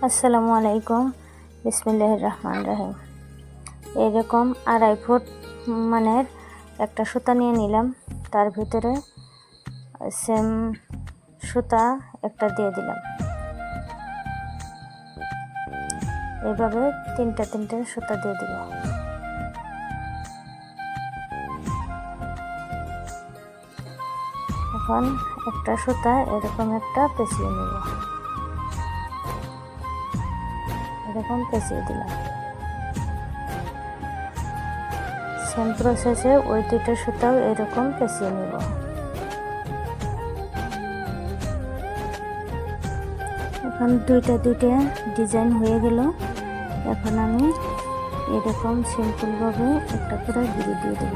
আসসালামু আলাইকুম। বিসমিল্লাহির রহমানির রহিম। এরকম 2.5 ফুট মানের একটা সুতা নিয়ে নিলাম, তার ভিতরে সেম সুতা একটা দিয়ে দিলাম। এইভাবে তিনটা সুতা দিয়ে দিব। এখন একটা সুতা এরকম একটা পেঁচিয়ে নেব, এরকম পেঁচিয়ে দিলাম। সেম প্রসেসে ওই দুটো সুতাও এরকম পেঁচিয়ে নেব। এখন দুইটা ডিজাইন হয়ে গেল। এখন আমি এরকম সিম্পলভাবে একটা করে গিরি দিয়ে দেব।